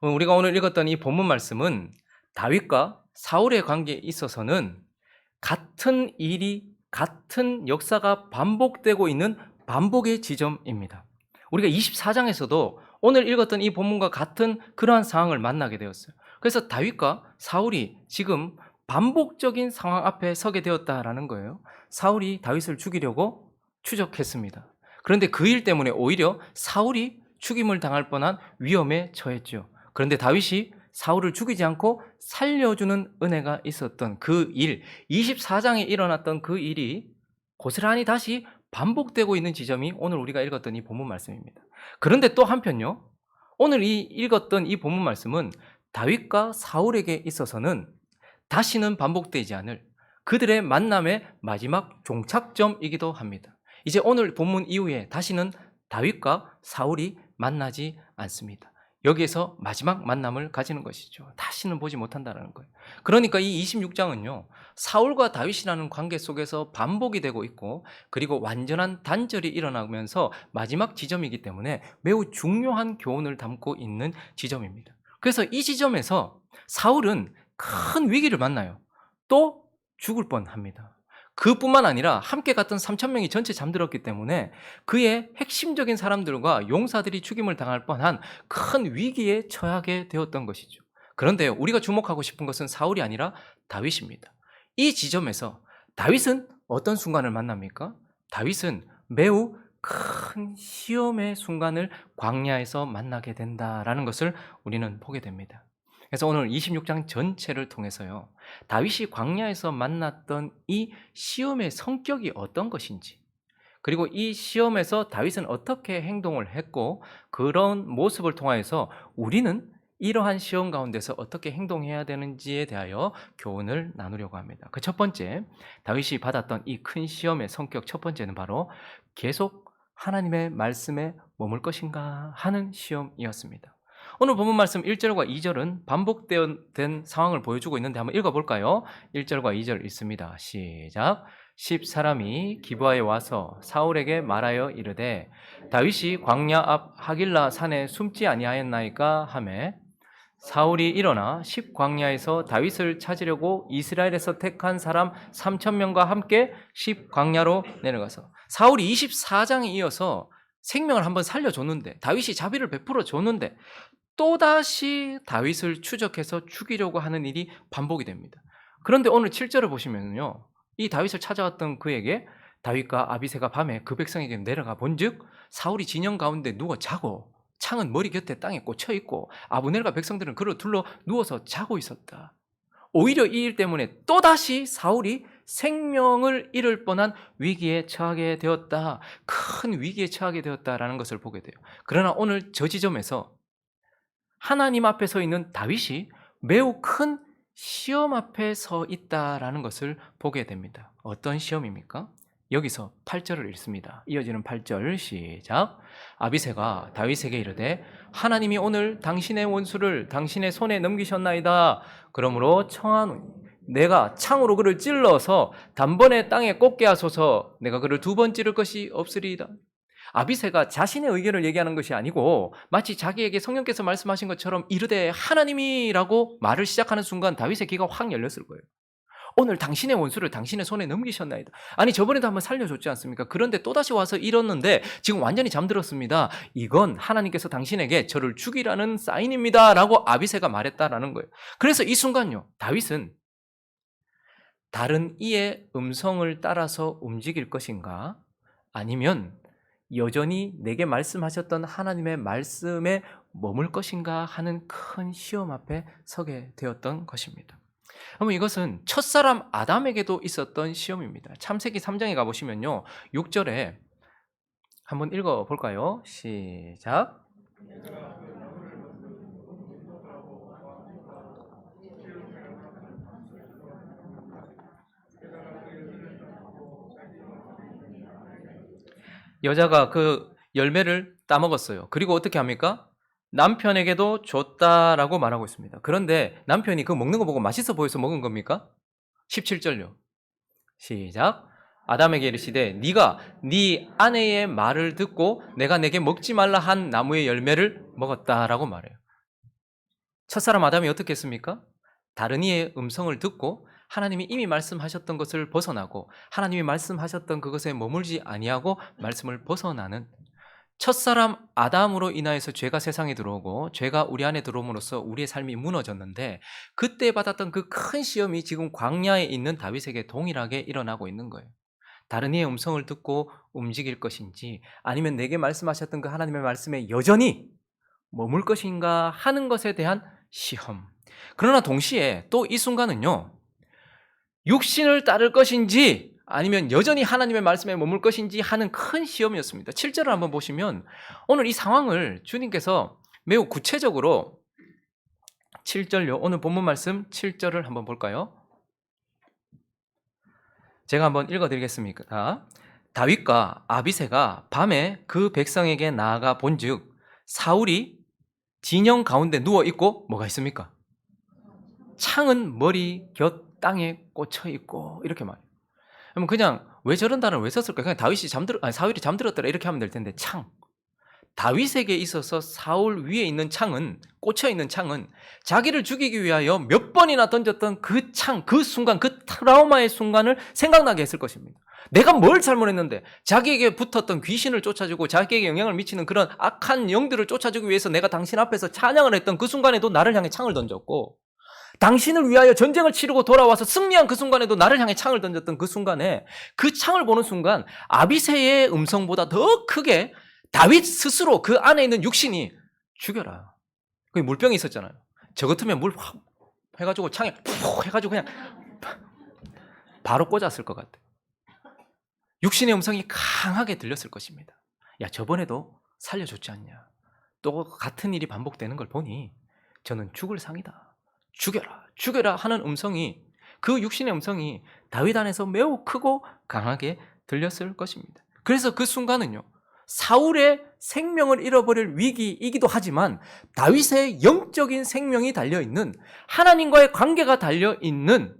우리가 오늘 읽었던 이 본문 말씀은 다윗과 사울의 관계에 있어서는 같은 일이, 같은 역사가 반복되고 있는 반복의 지점입니다. 우리가 24장에서도 오늘 읽었던 이 본문과 같은 그러한 상황을 만나게 되었어요. 그래서 다윗과 사울이 지금 반복적인 상황 앞에 서게 되었다라는 거예요. 사울이 다윗을 죽이려고 추적했습니다. 그런데 그 일 때문에 오히려 사울이 죽임을 당할 뻔한 위험에 처했죠. 그런데 다윗이 사울을 죽이지 않고 살려주는 은혜가 있었던 그 일, 24장에 일어났던 그 일이 고스란히 다시 반복되고 있는 지점이 오늘 우리가 읽었던 이 본문 말씀입니다. 그런데 또 한편요, 오늘 읽었던 이 본문 말씀은 다윗과 사울에게 있어서는 다시는 반복되지 않을 그들의 만남의 마지막 종착점이기도 합니다. 이제 오늘 본문 이후에 다시는 다윗과 사울이 만나지 않습니다. 여기에서 마지막 만남을 가지는 것이죠. 다시는 보지 못한다는 거예요. 그러니까 이 26장은요, 사울과 다윗이라는 관계 속에서 반복이 되고 있고, 그리고 완전한 단절이 일어나면서 마지막 지점이기 때문에 매우 중요한 교훈을 담고 있는 지점입니다. 그래서 이 지점에서 사울은 큰 위기를 만나요. 또 죽을 뻔합니다. 그뿐만 아니라 함께 갔던 3,000명이 전체 잠들었기 때문에 그의 핵심적인 사람들과 용사들이 죽임을 당할 뻔한 큰 위기에 처하게 되었던 것이죠. 그런데 우리가 주목하고 싶은 것은 사울이 아니라 다윗입니다. 이 지점에서 다윗은 어떤 순간을 만납니까? 다윗은 매우 큰 시험의 순간을 광야에서 만나게 된다라는 것을 우리는 보게 됩니다. 그래서 오늘 26장 전체를 통해서요, 다윗이 광야에서 만났던 이 시험의 성격이 어떤 것인지, 그리고 이 시험에서 다윗은 어떻게 행동을 했고, 그런 모습을 통하여서 우리는 이러한 시험 가운데서 어떻게 행동해야 되는지에 대하여 교훈을 나누려고 합니다. 그 첫 번째, 다윗이 받았던 이 큰 시험의 성격 첫 번째는 바로 계속 하나님의 말씀에 머물 것인가 하는 시험이었습니다. 오늘 본문 말씀 1절과 2절은 반복된 상황을 보여주고 있는데 한번 읽어볼까요? 1절과 2절 읽습니다. 시작. 10사람이 기브아에 와서 사울에게 말하여 이르되 다윗이 광야 앞 하길라 산에 숨지 아니하였나이까 하매 사울이 일어나 10광야에서 다윗을 찾으려고 이스라엘에서 택한 사람 3,000명과 함께 10광야로 내려가서, 사울이 24장에 이어서 생명을 한번 살려줬는데, 다윗이 자비를 베풀어 줬는데 또다시 다윗을 추적해서 죽이려고 하는 일이 반복이 됩니다. 그런데 오늘 7절을 보시면요, 이 다윗을 찾아왔던 그에게 다윗과 아비새가 밤에 그 백성에게 내려가 본즉 사울이 진영 가운데 누워 자고 창은 머리 곁에 땅에 꽂혀 있고 아브넬과 백성들은 그를 둘러 누워서 자고 있었다. 오히려 이 일 때문에 또다시 사울이 생명을 잃을 뻔한 위기에 처하게 되었다. 큰 위기에 처하게 되었다라는 것을 보게 돼요. 그러나 오늘 저 지점에서 하나님 앞에 서 있는 다윗이 매우 큰 시험 앞에 서 있다라는 것을 보게 됩니다. 어떤 시험입니까? 여기서 8절을 읽습니다. 이어지는 8절 시작. 아비새가 다윗에게 이르되 하나님이 오늘 당신의 원수를 당신의 손에 넘기셨나이다. 그러므로 청하노니 내가 창으로 그를 찔러서 단번에 땅에 꽂게 하소서. 내가 그를 두 번 찌를 것이 없으리이다. 아비새가 자신의 의견을 얘기하는 것이 아니고 마치 자기에게 성령께서 말씀하신 것처럼 이르되 하나님이라고 말을 시작하는 순간 다윗의 귀가 확 열렸을 거예요. 오늘 당신의 원수를 당신의 손에 넘기셨나이다. 아니 저번에도 한번 살려줬지 않습니까? 그런데 또다시 와서 이뤘는데 지금 완전히 잠들었습니다. 이건 하나님께서 당신에게 저를 죽이라는 사인입니다 라고 아비새가 말했다라는 거예요. 그래서 이 순간요, 다윗은 다른 이의 음성을 따라서 움직일 것인가, 아니면 여전히 내게 말씀하셨던 하나님의 말씀에 머물 것인가 하는 큰 시험 앞에 서게 되었던 것입니다. 그럼 이것은 첫사람 아담에게도 있었던 시험입니다. 창세기 3장에 가보시면요, 6절에 한번 읽어볼까요? 시작. 여자가 그 열매를 따먹었어요. 그리고 어떻게 합니까? 남편에게도 줬다라고 말하고 있습니다. 그런데 남편이 그 먹는 거 보고 맛있어 보여서 먹은 겁니까? 17절요. 시작. 아담에게 이르시되 네가 네 아내의 말을 듣고 내가 내게 먹지 말라 한 나무의 열매를 먹었다라고 말해요. 첫사람 아담이 어떻게 했습니까? 다른 이의 음성을 듣고 하나님이 이미 말씀하셨던 것을 벗어나고 하나님이 말씀하셨던 그것에 머물지 아니하고 말씀을 벗어나는, 첫사람 아담으로 인하여서 죄가 세상에 들어오고 죄가 우리 안에 들어옴으로써 우리의 삶이 무너졌는데, 그때 받았던 그 큰 시험이 지금 광야에 있는 다윗에게 동일하게 일어나고 있는 거예요. 다른 이의 음성을 듣고 움직일 것인지, 아니면 내게 말씀하셨던 그 하나님의 말씀에 여전히 머물 것인가 하는 것에 대한 시험. 그러나 동시에 또 이 순간은요, 육신을 따를 것인지 아니면 여전히 하나님의 말씀에 머물 것인지 하는 큰 시험이었습니다. 7절을 한번 보시면 오늘 이 상황을 주님께서 매우 구체적으로, 7절요. 오늘 본문 말씀 7절을 한번 볼까요? 제가 한번 읽어드리겠습니다. 다윗과 아비새가 밤에 그 백성에게 나아가 본즉 사울이 진영 가운데 누워있고 뭐가 있습니까? 창은 머리 곁 땅에 꽂혀 있고, 이렇게 말해요. 그러면 그냥 왜 저런 단어를 왜 썼을까요? 그냥 사울이 잠들었더라 이렇게 하면 될 텐데, 창. 다윗에게 있어서 사울 위에 있는 창은, 꽂혀 있는 창은 자기를 죽이기 위하여 몇 번이나 던졌던 그 창, 그 순간, 그 트라우마의 순간을 생각나게 했을 것입니다. 내가 뭘 잘못했는데, 자기에게 붙었던 귀신을 쫓아주고 자기에게 영향을 미치는 그런 악한 영들을 쫓아주기 위해서 내가 당신 앞에서 찬양을 했던 그 순간에도 나를 향해 창을 던졌고, 당신을 위하여 전쟁을 치르고 돌아와서 승리한 그 순간에도 나를 향해 창을 던졌던 그 순간에, 그 창을 보는 순간 아비새의 음성보다 더 크게 다윗 스스로 그 안에 있는 육신이 죽여라. 거기 물병이 있었잖아요. 저 같으면 물 확 해가지고 창에 푹 해가지고 그냥 바로 꽂았을 것 같아요. 육신의 음성이 강하게 들렸을 것입니다. 야, 저번에도 살려줬지 않냐. 또 같은 일이 반복되는 걸 보니 저는 죽을 상이다. 죽여라, 죽여라 하는 음성이, 그 육신의 음성이 다윗 안에서 매우 크고 강하게 들렸을 것입니다. 그래서 그 순간은요, 사울의 생명을 잃어버릴 위기이기도 하지만 다윗의 영적인 생명이 달려있는, 하나님과의 관계가 달려있는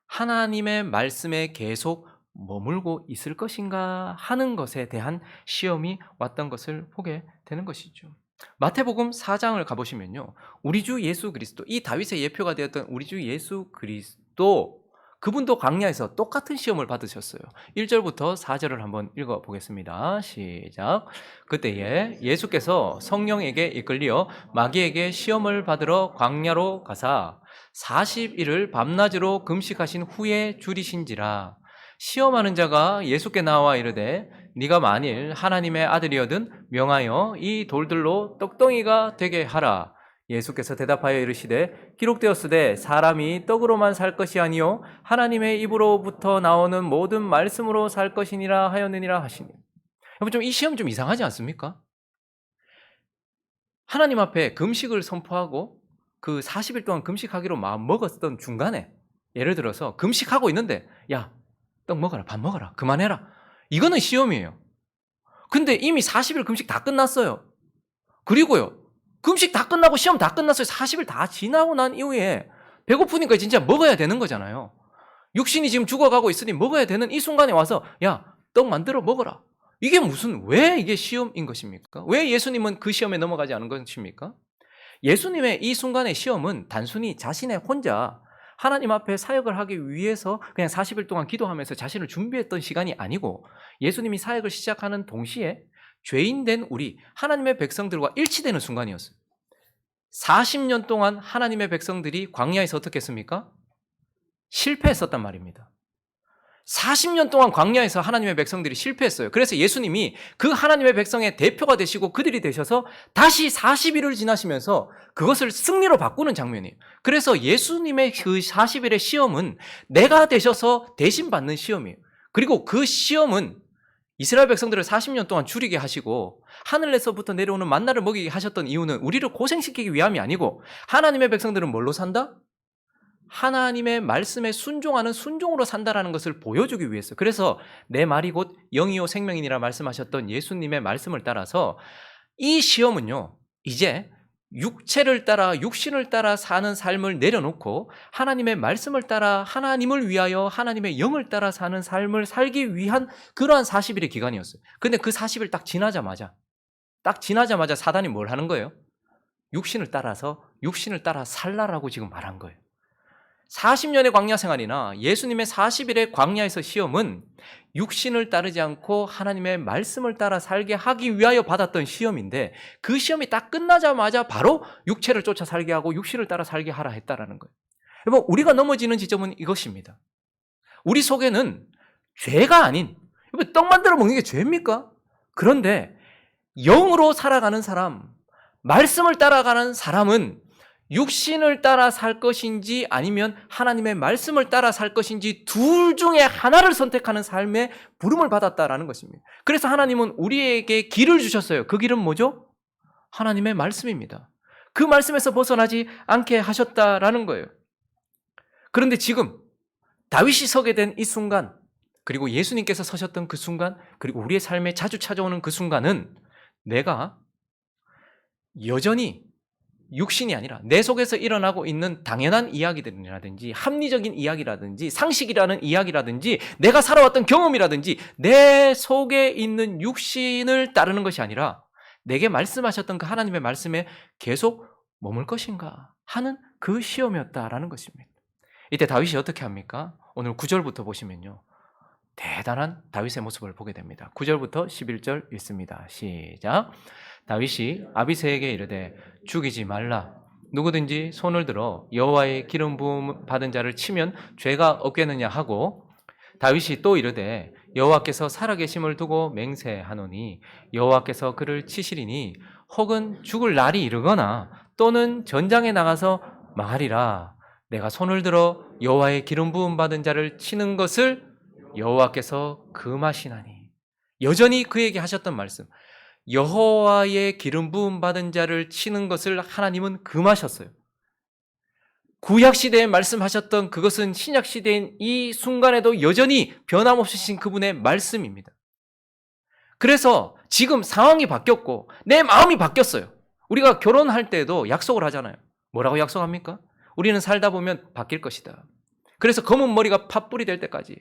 하나님의 말씀에 계속 머물고 있을 것인가 하는 것에 대한 시험이 왔던 것을 보게 되는 것이죠. 마태복음 4장을 가보시면요, 우리 주 예수 그리스도, 이 다윗의 예표가 되었던 우리 주 예수 그리스도, 그분도 광야에서 똑같은 시험을 받으셨어요. 1절부터 4절을 한번 읽어보겠습니다. 시작. 그때에 예수께서 성령에게 이끌려 마귀에게 시험을 받으러 광야로 가사 40일을 밤낮으로 금식하신 후에 줄이신지라. 시험하는 자가 예수께 나와 이르되 네가 만일 하나님의 아들이거든 명하여 이 돌들로 떡덩이가 되게 하라. 예수께서 대답하여 이르시되 기록되었으되 사람이 떡으로만 살 것이 아니요 하나님의 입으로부터 나오는 모든 말씀으로 살 것이니라 하였느니라 하시니. 여러분, 좀 이 시험 좀 이상하지 않습니까? 하나님 앞에 금식을 선포하고 그 40일 동안 금식하기로 마음 먹었던 중간에, 예를 들어서 금식하고 있는데 야, 떡 먹어라, 밥 먹어라, 그만해라. 이거는 시험이에요. 근데 이미 40일 금식 다 끝났어요. 그리고요, 금식 다 끝나고 시험 다 끝났어요. 40일 다 지나고 난 이후에 배고프니까 진짜 먹어야 되는 거잖아요. 육신이 지금 죽어가고 있으니 먹어야 되는 이 순간에 와서 야, 떡 만들어 먹어라. 이게 왜 이게 시험인 것입니까? 왜 예수님은 그 시험에 넘어가지 않은 것입니까? 예수님의 이 순간의 시험은 단순히 자신의 혼자 하나님 앞에 사역을 하기 위해서 그냥 40일 동안 기도하면서 자신을 준비했던 시간이 아니고, 예수님이 사역을 시작하는 동시에 죄인된 우리 하나님의 백성들과 일치되는 순간이었어요. 40년 동안 하나님의 백성들이 광야에서 어떻게 했습니까? 실패했었단 말입니다. 40년 동안 광야에서 하나님의 백성들이 실패했어요. 그래서 예수님이 그 하나님의 백성의 대표가 되시고 그들이 되셔서 다시 40일을 지나시면서 그것을 승리로 바꾸는 장면이에요. 그래서 예수님의 그 40일의 시험은 내가 되셔서 대신 받는 시험이에요. 그리고 그 시험은 이스라엘 백성들을 40년 동안 줄이게 하시고 하늘에서부터 내려오는 만나를 먹이게 하셨던 이유는 우리를 고생시키기 위함이 아니고, 하나님의 백성들은 뭘로 산다? 하나님의 말씀에 순종하는 순종으로 산다라는 것을 보여주기 위해서. 그래서 내 말이 곧 영이요 생명이니라 말씀하셨던 예수님의 말씀을 따라서 이 시험은요, 이제 육체를 따라 육신을 따라 사는 삶을 내려놓고 하나님의 말씀을 따라 하나님을 위하여 하나님의 영을 따라 사는 삶을 살기 위한 그러한 40일의 기간이었어요. 근데 그 40일 딱 지나자마자 사단이 뭘 하는 거예요? 육신을 따라서 육신을 따라 살라라고 지금 말한 거예요. 40년의 광야 생활이나 예수님의 40일의 광야에서 시험은 육신을 따르지 않고 하나님의 말씀을 따라 살게 하기 위하여 받았던 시험인데, 그 시험이 딱 끝나자마자 바로 육체를 쫓아 살게 하고 육신을 따라 살게 하라 했다라는 거예요. 여러분, 우리가 넘어지는 지점은 이것입니다. 우리 속에는 죄가 아닌, 떡 만들어 먹는 게 죄입니까? 그런데 영으로 살아가는 사람, 말씀을 따라가는 사람은 육신을 따라 살 것인지 아니면 하나님의 말씀을 따라 살 것인지 둘 중에 하나를 선택하는 삶의 부름을 받았다라는 것입니다. 그래서 하나님은 우리에게 길을 주셨어요. 그 길은 뭐죠? 하나님의 말씀입니다. 그 말씀에서 벗어나지 않게 하셨다라는 거예요. 그런데 지금 다윗이 서게 된 이 순간, 그리고 예수님께서 서셨던 그 순간, 그리고 우리의 삶에 자주 찾아오는 그 순간은 내가 여전히 육신이 아니라 내 속에서 일어나고 있는 당연한 이야기들이라든지 합리적인 이야기라든지 상식이라는 이야기라든지 내가 살아왔던 경험이라든지 내 속에 있는 육신을 따르는 것이 아니라 내게 말씀하셨던 그 하나님의 말씀에 계속 머물 것인가 하는 그 시험이었다라는 것입니다. 이때 다윗이 어떻게 합니까? 오늘 9절부터 보시면요, 대단한 다윗의 모습을 보게 됩니다. 9절부터 11절 읽습니다. 시작. 다윗이 아비새에게 이르되 죽이지 말라. 누구든지 손을 들어 여호와의 기름 부음 받은 자를 치면 죄가 없겠느냐 하고, 다윗이 또 이르되 여호와께서 살아계심을 두고 맹세하노니 여호와께서 그를 치시리니 혹은 죽을 날이 이르거나 또는 전장에 나가서 망하리라. 내가 손을 들어 여호와의 기름 부음 받은 자를 치는 것을 여호와께서 금하시나니. 여전히 그에게 하셨던 말씀, 여호와의 기름 부음 받은 자를 치는 것을 하나님은 금하셨어요. 구약 시대에 말씀하셨던 그것은 신약 시대인 이 순간에도 여전히 변함없으신 그분의 말씀입니다. 그래서 지금 상황이 바뀌었고 내 마음이 바뀌었어요. 우리가 결혼할 때도 약속을 하잖아요. 뭐라고 약속합니까? 우리는 살다 보면 바뀔 것이다. 그래서 검은 머리가 팥불이 될 때까지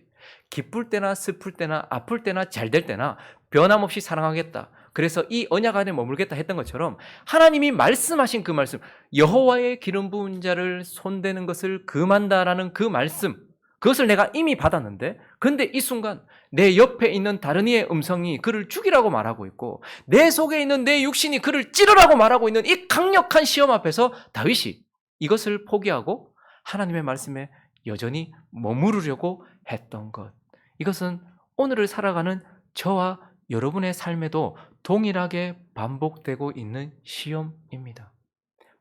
기쁠 때나 슬플 때나 아플 때나 잘 될 때나 변함없이 사랑하겠다. 그래서 이 언약 안에 머물겠다 했던 것처럼 하나님이 말씀하신 그 말씀, 여호와의 기름 부은 자를 손대는 것을 금한다라는 그 말씀, 그것을 내가 이미 받았는데, 근데 이 순간 내 옆에 있는 다른 이의 음성이 그를 죽이라고 말하고 있고 내 속에 있는 내 육신이 그를 찌르라고 말하고 있는 이 강력한 시험 앞에서 다윗이 이것을 포기하고 하나님의 말씀에 여전히 머무르려고 했던 것, 이것은 오늘을 살아가는 저와 여러분의 삶에도 동일하게 반복되고 있는 시험입니다.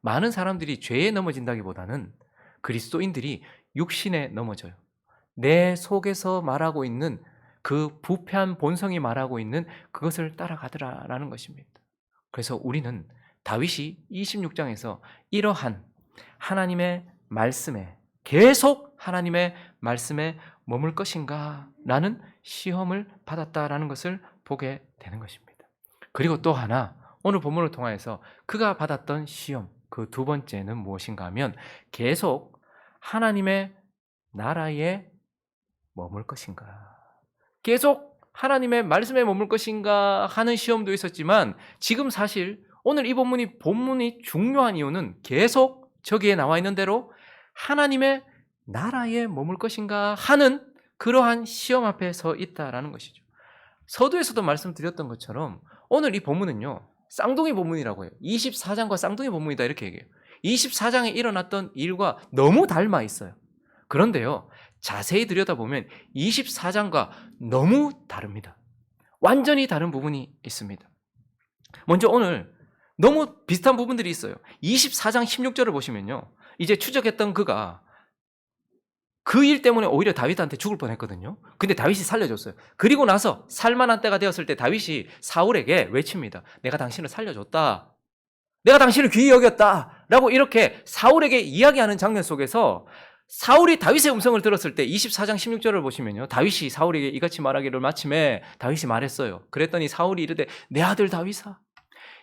많은 사람들이 죄에 넘어진다기보다는 그리스도인들이 육신에 넘어져요. 내 속에서 말하고 있는 그 부패한 본성이 말하고 있는 그것을 따라가더라라는 것입니다. 그래서 우리는 다윗이 26장에서 이러한 하나님의 말씀에, 계속 하나님의 말씀에 머물 것인가 라는 시험을 받았다라는 것을 보게 되는 것입니다. 그리고 또 하나, 오늘 본문을 통해서 그가 받았던 시험, 그 두 번째는 무엇인가 하면 계속 하나님의 나라에 머물 것인가, 계속 하나님의 말씀에 머물 것인가 하는 시험도 있었지만, 지금 사실 오늘 이 본문이 중요한 이유는 계속 저기에 나와 있는 대로 하나님의 나라에 머물 것인가 하는 그러한 시험 앞에 서 있다라는 것이죠. 서두에서도 말씀드렸던 것처럼 오늘 이 본문은요, 쌍둥이 본문이라고 해요. 24장과 쌍둥이 본문이다 이렇게 얘기해요. 24장에 일어났던 일과 너무 닮아 있어요. 그런데요, 자세히 들여다보면 24장과 너무 다릅니다. 완전히 다른 부분이 있습니다. 먼저 오늘 너무 비슷한 부분들이 있어요. 24장 16절을 보시면요, 이제 추적했던 그가 그 일 때문에 오히려 다윗한테 죽을 뻔했거든요. 근데 다윗이 살려줬어요. 그리고 나서 살만한 때가 되었을 때 다윗이 사울에게 외칩니다. 내가 당신을 살려줬다. 내가 당신을 귀히 여겼다. 라고 이렇게 사울에게 이야기하는 장면 속에서 사울이 다윗의 음성을 들었을 때 24장 16절을 보시면요, 다윗이 사울에게 이같이 말하기를 마침에 다윗이 말했어요. 그랬더니 사울이 이르되 내 아들 다윗아,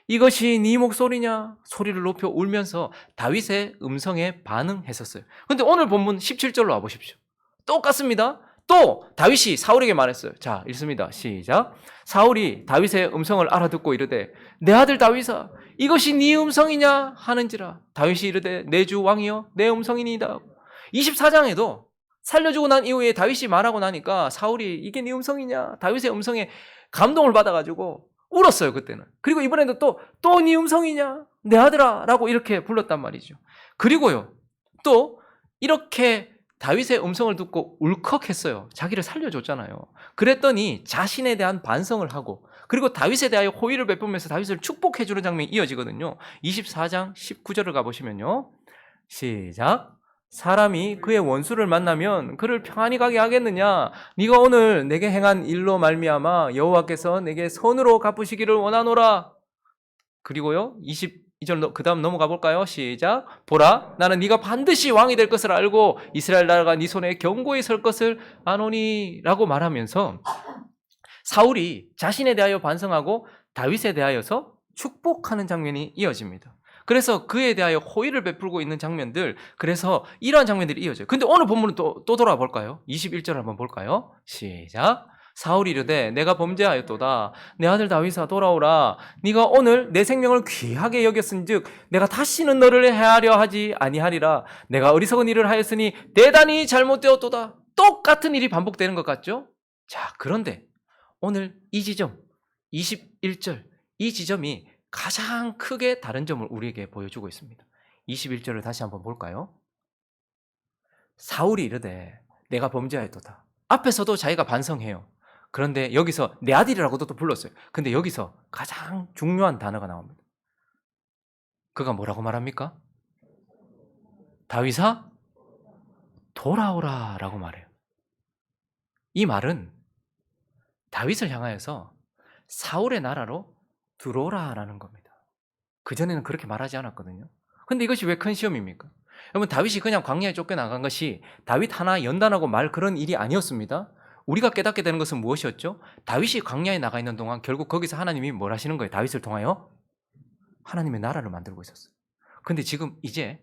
이것이 네 목소리냐? 소리를 높여 울면서 다윗의 음성에 반응했었어요. 그런데 오늘 본문 17절로 와보십시오. 똑같습니다. 또 다윗이 사울에게 말했어요. 자, 읽습니다. 시작. 사울이 다윗의 음성을 알아듣고 이르되 내 아들 다윗아 이것이 네 음성이냐 하는지라. 다윗이 이르되 내 주 왕이여 내 음성이니이다. 24장에도 살려주고 난 이후에 다윗이 말하고 나니까 사울이 이게 네 음성이냐, 다윗의 음성에 감동을 받아가지고 울었어요 그때는. 그리고 이번에도 또 네 음성이냐 내 아들아 라고 이렇게 불렀단 말이죠. 그리고요 또 이렇게 다윗의 음성을 듣고 울컥했어요. 자기를 살려줬잖아요. 그랬더니 자신에 대한 반성을 하고 그리고 다윗에 대하여 호의를 베푸면서 다윗을 축복해주는 장면이 이어지거든요. 24장 19절을 가보시면요. 시작. 사람이 그의 원수를 만나면 그를 평안히 가게 하겠느냐? 네가 오늘 내게 행한 일로 말미암아 여호와께서 내게 선으로 갚으시기를 원하노라. 그리고요 22절 그 다음 넘어가 볼까요? 시작. 보라 나는 네가 반드시 왕이 될 것을 알고 이스라엘 나라가 네 손에 견고히 설 것을 아노니 라고 말하면서 사울이 자신에 대하여 반성하고 다윗에 대하여서 축복하는 장면이 이어집니다. 그래서 그에 대하여 호의를 베풀고 있는 장면들, 그래서 이러한 장면들이 이어져요. 근데 오늘 본문은 또 돌아볼까요? 21절 한번 볼까요? 시작. 사울이 이르되 내가 범죄하였도다. 내 아들 다윗아 돌아오라. 네가 오늘 내 생명을 귀하게 여겼은즉 내가 다시는 너를 해하려 하지 아니하리라. 내가 어리석은 일을 하였으니 대단히 잘못되었도다. 똑같은 일이 반복되는 것 같죠? 자, 그런데 오늘 이 지점 21절 이 지점이 가장 크게 다른 점을 우리에게 보여주고 있습니다. 21절을 다시 한번 볼까요? 사울이 이르되 내가 범죄하였도다. 앞에서도 자기가 반성해요. 그런데 여기서 내 아들이라고도 또 불렀어요. 근데 여기서 가장 중요한 단어가 나옵니다. 그가 뭐라고 말합니까? 다윗아 돌아오라 라고 말해요. 이 말은 다윗을 향하여서 사울의 나라로 들어오라 라는 겁니다. 그전에는 그렇게 말하지 않았거든요. 근데 이것이 왜 큰 시험입니까? 여러분 다윗이 그냥 광야에 쫓겨나간 것이 다윗 하나 연단하고 말 그런 일이 아니었습니다. 우리가 깨닫게 되는 것은 무엇이었죠? 다윗이 광야에 나가 있는 동안 결국 거기서 하나님이 뭘 하시는 거예요? 다윗을 통하여 하나님의 나라를 만들고 있었어요. 근데 지금 이제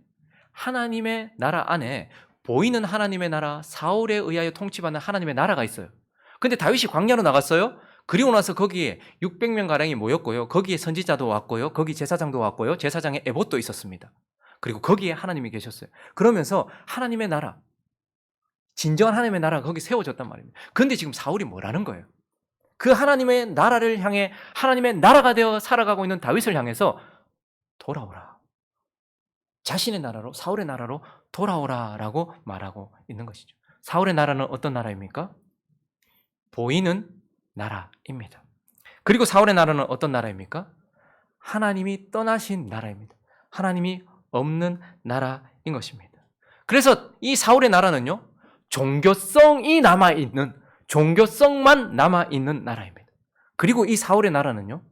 하나님의 나라 안에 보이는 하나님의 나라, 사울에 의하여 통치받는 하나님의 나라가 있어요. 근데 다윗이 광야로 나갔어요. 그리고 나서 거기에 600명가량이 모였고요. 거기에 선지자도 왔고요. 거기 제사장도 왔고요. 제사장에 에봇도 있었습니다. 그리고 거기에 하나님이 계셨어요. 그러면서 하나님의 나라, 진정한 하나님의 나라가 거기 세워졌단 말입니다. 그런데 지금 사울이 뭐라는 거예요? 그 하나님의 나라를 향해 하나님의 나라가 되어 살아가고 있는 다윗을 향해서 돌아오라. 자신의 나라로, 사울의 나라로 돌아오라라고 말하고 있는 것이죠. 사울의 나라는 어떤 나라입니까? 보이는 나라입니다. 그리고 사울의 나라는 어떤 나라입니까? 하나님이 떠나신 나라입니다. 하나님이 없는 나라인 것입니다. 그래서 이 사울의 나라는요, 종교성이 남아있는, 종교성만 남아있는 나라입니다. 그리고 이 사울의 나라는요,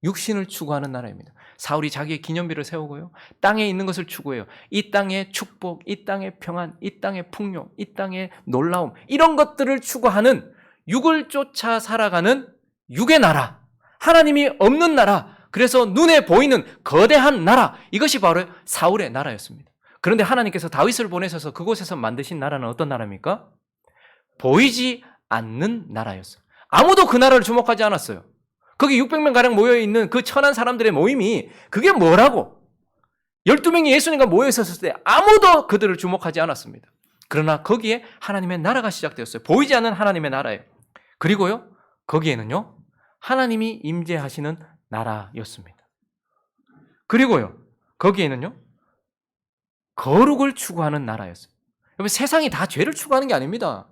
육신을 추구하는 나라입니다. 사울이 자기의 기념비를 세우고요, 땅에 있는 것을 추구해요. 이 땅의 축복, 이 땅의 평안, 이 땅의 풍요, 이 땅의 놀라움, 이런 것들을 추구하는 육을 쫓아 살아가는 육의 나라, 하나님이 없는 나라, 그래서 눈에 보이는 거대한 나라, 이것이 바로 사울의 나라였습니다. 그런데 하나님께서 다윗을 보내셔서 그곳에서 만드신 나라는 어떤 나라입니까? 보이지 않는 나라였어요. 아무도 그 나라를 주목하지 않았어요. 거기 600명가량 모여있는 그 천한 사람들의 모임이 그게 뭐라고? 12명이 예수님과 모여있었을 때 아무도 그들을 주목하지 않았습니다. 그러나 거기에 하나님의 나라가 시작되었어요. 보이지 않는 하나님의 나라예요. 그리고요, 거기에는요, 하나님이 임재하시는 나라였습니다. 그리고요, 거기에는요, 거룩을 추구하는 나라였어요. 여러분, 세상이 다 죄를 추구하는 게 아닙니다.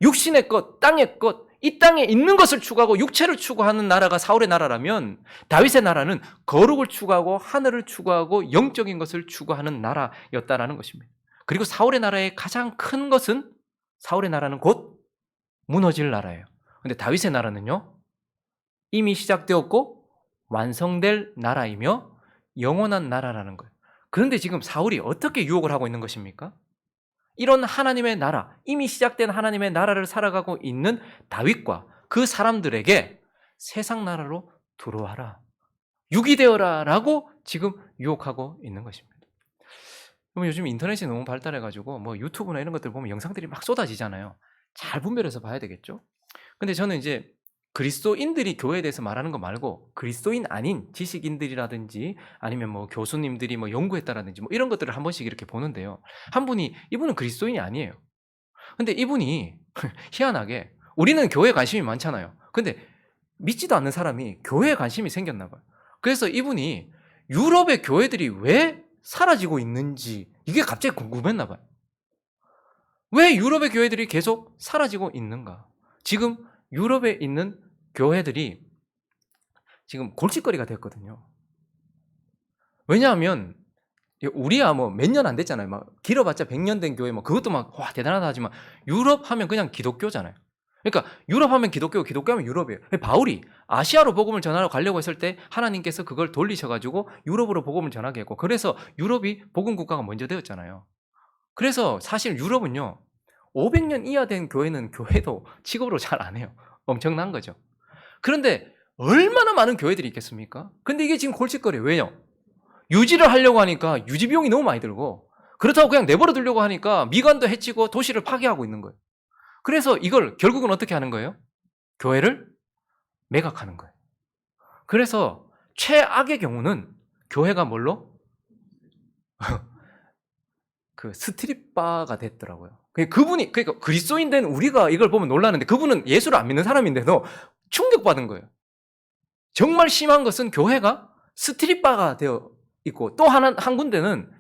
육신의 것, 땅의 것, 이 땅에 있는 것을 추구하고 육체를 추구하는 나라가 사울의 나라라면 다윗의 나라는 거룩을 추구하고 하늘을 추구하고 영적인 것을 추구하는 나라였다라는 것입니다. 그리고 사울의 나라의 가장 큰 것은 사울의 나라는 곧 무너질 나라예요. 그런데 다윗의 나라는요, 이미 시작되었고 완성될 나라이며 영원한 나라라는 거예요. 그런데 지금 사울이 어떻게 유혹을 하고 있는 것입니까? 이런 하나님의 나라, 이미 시작된 하나님의 나라를 살아가고 있는 다윗과 그 사람들에게 세상 나라로 들어와라, 육이 되어라 라고 지금 유혹하고 있는 것입니다. 요즘 인터넷이 너무 발달해가지고 뭐 유튜브나 이런 것들 보면 영상들이 막 쏟아지잖아요. 잘 분별해서 봐야 되겠죠. 근데 저는 이제 그리스도인들이 교회에 대해서 말하는 거 말고 그리스도인 아닌 지식인들이라든지 아니면 뭐 교수님들이 뭐 연구했다라든지 뭐 이런 것들을 한 번씩 이렇게 보는데요. 한 분이 이분은 그리스도인이 아니에요. 근데 이분이 희한하게 우리는 교회에 관심이 많잖아요. 근데 믿지도 않는 사람이 교회에 관심이 생겼나 봐요. 그래서 이분이 유럽의 교회들이 왜 사라지고 있는지 이게 갑자기 궁금했나 봐요. 왜 유럽의 교회들이 계속 사라지고 있는가? 지금 유럽에 있는 교회들이 지금 골칫거리가 됐거든요. 왜냐하면 우리야 뭐 몇 년 안 됐잖아요. 막 길어봤자 100년 된 교회 뭐 그것도 막 와 대단하다 하지만 유럽 하면 그냥 기독교잖아요. 그러니까 유럽 하면 기독교, 기독교 하면 유럽이에요. 바울이 아시아로 복음을 전하러 가려고 했을 때 하나님께서 그걸 돌리셔가지고 유럽으로 복음을 전하게 했고 그래서 유럽이 복음 국가가 먼저 되었잖아요. 그래서 사실 유럽은요 500년 이하 된 교회는 교회도 취급으로 잘 안 해요. 엄청난 거죠. 그런데 얼마나 많은 교회들이 있겠습니까? 근데 이게 지금 골칫거리예요. 왜요? 유지를 하려고 하니까 유지 비용이 너무 많이 들고 그렇다고 그냥 내버려 두려고 하니까 미관도 해치고 도시를 파괴하고 있는 거예요. 그래서 이걸 결국은 어떻게 하는 거예요? 교회를 매각하는 거예요. 그래서 최악의 경우는 교회가 뭘로? 그 스트릿바가 됐더라고요. 그분이 그러니까 그리스도인 된 우리가 이걸 보면 놀라는데 그분은 예수를 안 믿는 사람인데도 충격받은 거예요. 정말 심한 것은 교회가 스트릿바가 되어 있고 또 한 군데는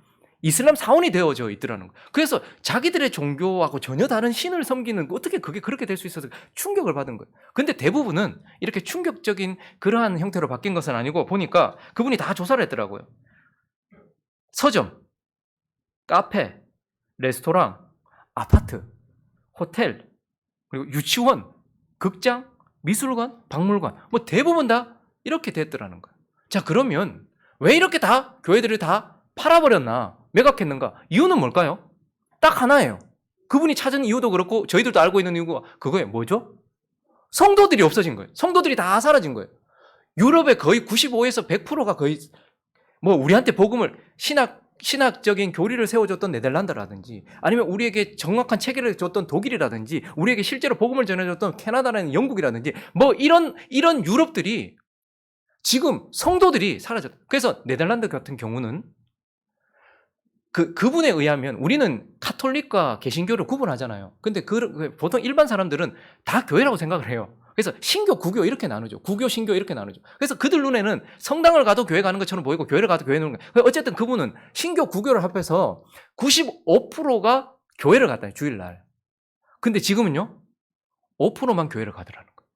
이슬람 사원이 되어져 있더라는 거예요. 그래서 자기들의 종교하고 전혀 다른 신을 섬기는 어떻게 그게 그렇게 될 수 있어서 충격을 받은 거예요. 근데 대부분은 이렇게 충격적인 그러한 형태로 바뀐 것은 아니고 보니까 그분이 다 조사를 했더라고요. 서점, 카페, 레스토랑, 아파트, 호텔, 그리고 유치원, 극장, 미술관, 박물관 뭐 대부분 다 이렇게 됐더라는 거예요. 자 그러면 왜 이렇게 다 교회들을 다 팔아버렸나 매각했는가? 이유는 뭘까요? 딱 하나예요. 그분이 찾은 이유도 그렇고 저희들도 알고 있는 이유가 그거예요. 뭐죠? 성도들이 없어진 거예요. 성도들이 다 사라진 거예요. 유럽의 거의 95에서 100%가 거의 뭐 우리한테 복음을 신학적인 교리를 세워줬던 네덜란드라든지 아니면 우리에게 정확한 체계를 줬던 독일이라든지 우리에게 실제로 복음을 전해줬던 캐나다라는 영국이라든지 뭐 이런 유럽들이 지금 성도들이 사라졌다. 그래서 네덜란드 같은 경우는 그분에 의하면 우리는 카톨릭과 개신교를 구분하잖아요. 근데 보통 일반 사람들은 다 교회라고 생각을 해요. 그래서 신교, 구교 이렇게 나누죠. 구교, 신교 이렇게 나누죠. 그래서 그들 눈에는 성당을 가도 교회 가는 것처럼 보이고 교회를 가도 교회 가는 거예요. 어쨌든 그분은 신교, 구교를 합해서 95%가 교회를 갔다 주일날. 근데 지금은요 5%만 교회를 가더라는 거예요.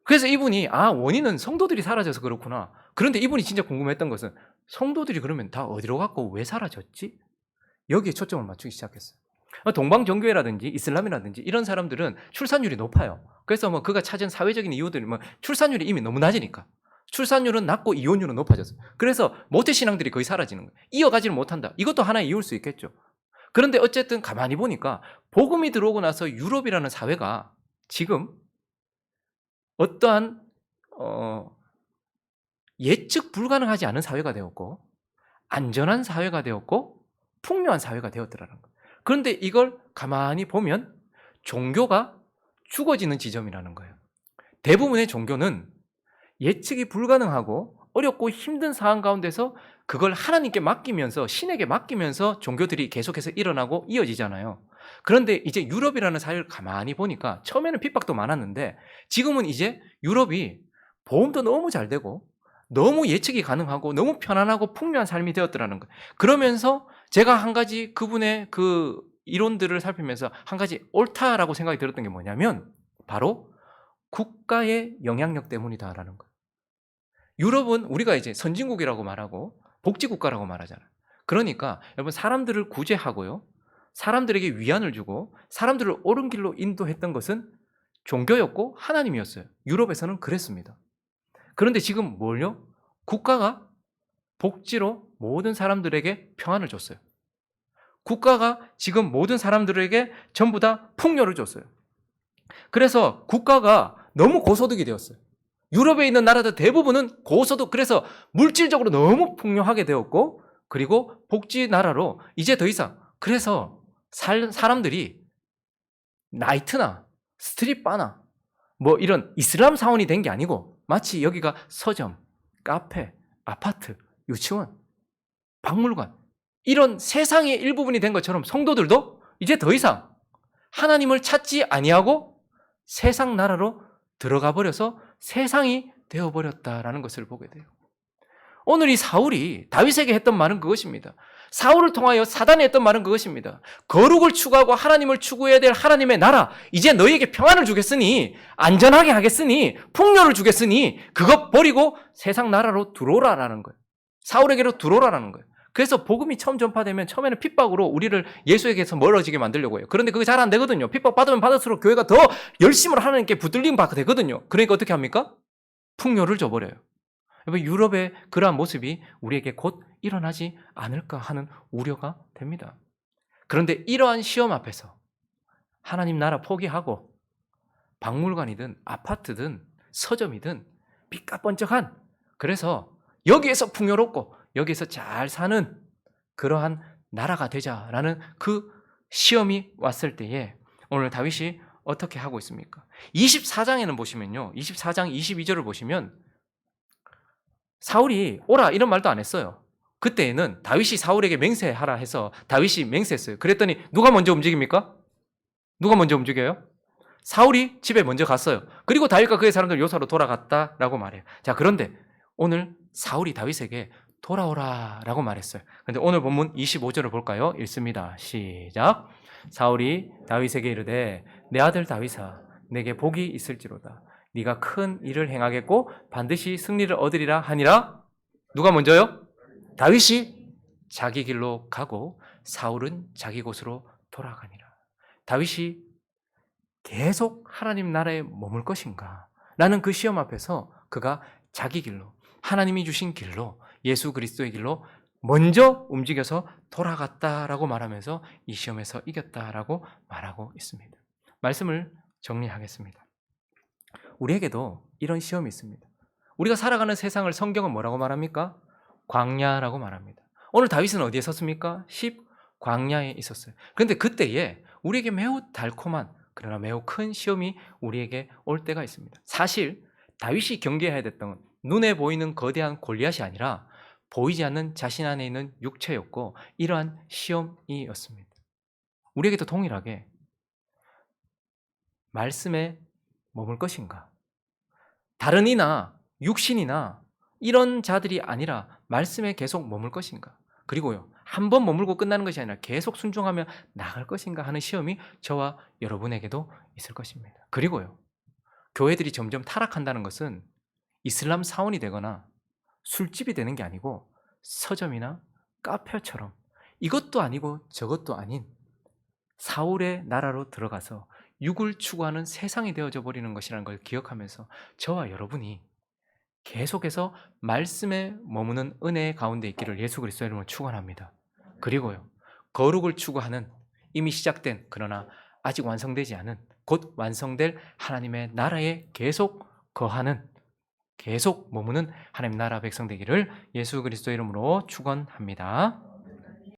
그래서 이분이 원인은 성도들이 사라져서 그렇구나. 그런데 이분이 진짜 궁금했던 것은 성도들이 그러면 다 어디로 갔고 왜 사라졌지? 여기에 초점을 맞추기 시작했어요. 동방정교회라든지 이슬람이라든지 이런 사람들은 출산율이 높아요. 그래서 뭐 그가 찾은 사회적인 이유들이 뭐 출산율이 이미 너무 낮으니까. 출산율은 낮고 이혼율은 높아졌어요. 그래서 모태신앙들이 거의 사라지는 거예요. 이어가지를 못한다. 이것도 하나의 이유일 수 있겠죠. 그런데 어쨌든 가만히 보니까 복음이 들어오고 나서 유럽이라는 사회가 지금 어떠한 예측 불가능하지 않은 사회가 되었고 안전한 사회가 되었고 풍요한 사회가 되었더라는 거예요. 그런데 이걸 가만히 보면 종교가 죽어지는 지점이라는 거예요. 대부분의 종교는 예측이 불가능하고 어렵고 힘든 상황 가운데서 그걸 하나님께 맡기면서 신에게 맡기면서 종교들이 계속해서 일어나고 이어지잖아요. 그런데 이제 유럽이라는 사회를 가만히 보니까 처음에는 핍박도 많았는데 지금은 이제 유럽이 보험도 너무 잘 되고 너무 예측이 가능하고 너무 편안하고 풍요한 삶이 되었더라는 거예요. 그러면서 제가 한 가지 그분의 그 이론들을 살피면서 한 가지 옳다라고 생각이 들었던 게 뭐냐면 바로 국가의 영향력 때문이다라는 거예요. 유럽은 우리가 이제 선진국이라고 말하고 복지국가라고 말하잖아요. 그러니까 여러분 사람들을 구제하고요. 사람들에게 위안을 주고 사람들을 옳은 길로 인도했던 것은 종교였고 하나님이었어요. 유럽에서는 그랬습니다. 그런데 지금 뭘요? 국가가 복지로 모든 사람들에게 평안을 줬어요. 국가가 지금 모든 사람들에게 전부 다 풍요를 줬어요. 그래서 국가가 너무 고소득이 되었어요. 유럽에 있는 나라들 대부분은 고소득, 그래서 물질적으로 너무 풍요하게 되었고 그리고 복지 나라로 이제 더 이상 그래서 사람들이 나이트나 스트릿바나 뭐 이런 이슬람 사원이 된 게 아니고 마치 여기가 서점, 카페, 아파트, 유치원, 박물관 이런 세상의 일부분이 된 것처럼 성도들도 이제 더 이상 하나님을 찾지 아니하고 세상 나라로 들어가 버려서 세상이 되어버렸다라는 것을 보게 돼요. 오늘 이 사울이 다윗에게 했던 말은 그것입니다. 사울을 통하여 사단이 했던 말은 그것입니다. 거룩을 추구하고 하나님을 추구해야 될 하나님의 나라, 이제 너희에게 평안을 주겠으니, 안전하게 하겠으니, 풍요를 주겠으니 그것 버리고 세상 나라로 들어오라라는 거예요. 사울에게로 들어오라라는 거예요. 그래서 복음이 처음 전파되면 처음에는 핍박으로 우리를 예수에게서 멀어지게 만들려고 해요. 그런데 그게 잘 안 되거든요. 핍박 받으면 받을수록 교회가 더 열심으로 하나님께 붙들림 받게 되거든요. 그러니까 어떻게 합니까? 풍요를 줘버려요. 유럽의 그러한 모습이 우리에게 곧 일어나지 않을까 하는 우려가 됩니다. 그런데 이러한 시험 앞에서 하나님 나라 포기하고 박물관이든 아파트든 서점이든 삐까번쩍한, 그래서 여기에서 풍요롭고 여기에서 잘 사는 그러한 나라가 되자라는 그 시험이 왔을 때에 오늘 다윗이 어떻게 하고 있습니까? 24장에는 보시면요, 24장 22절을 보시면 사울이 오라 이런 말도 안 했어요. 그때에는 다윗이 사울에게 맹세하라 해서 다윗이 맹세했어요. 그랬더니 누가 먼저 움직입니까? 누가 먼저 움직여요? 사울이 집에 먼저 갔어요. 그리고 다윗과 그의 사람들 요사로 돌아갔다라고 말해요. 자, 그런데 오늘 사울이 다윗에게 돌아오라라고 말했어요. 그런데 오늘 본문 25절을 볼까요? 읽습니다. 시작. 사울이 다윗에게 이르되 내 아들 다윗아 내게 복이 있을지로다. 네가 큰 일을 행하겠고 반드시 승리를 얻으리라 하니라. 누가 먼저요? 다윗이 자기 길로 가고 사울은 자기 곳으로 돌아가니라. 다윗이 계속 하나님 나라에 머물 것인가? 라는 그 시험 앞에서 그가 자기 길로, 하나님이 주신 길로, 예수 그리스도의 길로 먼저 움직여서 돌아갔다라고 말하면서 이 시험에서 이겼다라고 말하고 있습니다. 말씀을 정리하겠습니다. 우리에게도 이런 시험이 있습니다. 우리가 살아가는 세상을 성경은 뭐라고 말합니까? 광야라고 말합니다. 오늘 다윗은 어디에 섰습니까? 광야에 있었어요. 그런데 그때에 우리에게 매우 달콤한 그러나 매우 큰 시험이 우리에게 올 때가 있습니다. 사실 다윗이 경계해야 됐던 눈에 보이는 거대한 골리앗이 아니라 보이지 않는 자신 안에 있는 육체였고 이러한 시험이었습니다. 우리에게도 동일하게 말씀에 머물 것인가? 다른 이나 육신이나 이런 자들이 아니라 말씀에 계속 머물 것인가? 그리고요, 한 번 머물고 끝나는 것이 아니라 계속 순종하며 나갈 것인가 하는 시험이 저와 여러분에게도 있을 것입니다. 그리고요, 교회들이 점점 타락한다는 것은 이슬람 사원이 되거나 술집이 되는 게 아니고 서점이나 카페처럼 이것도 아니고 저것도 아닌 사울의 나라로 들어가서 육을 추구하는 세상이 되어져 버리는 것이라는 걸 기억하면서 저와 여러분이 계속해서 말씀에 머무는 은혜 가운데 있기를 예수 그리스도의 이름으로 축원합니다. 그리고요, 거룩을 추구하는 이미 시작된 그러나 아직 완성되지 않은 곧 완성될 하나님의 나라에 계속 거하는, 계속 머무는 하나님 나라 백성 되기를 예수 그리스도의 이름으로 축원합니다.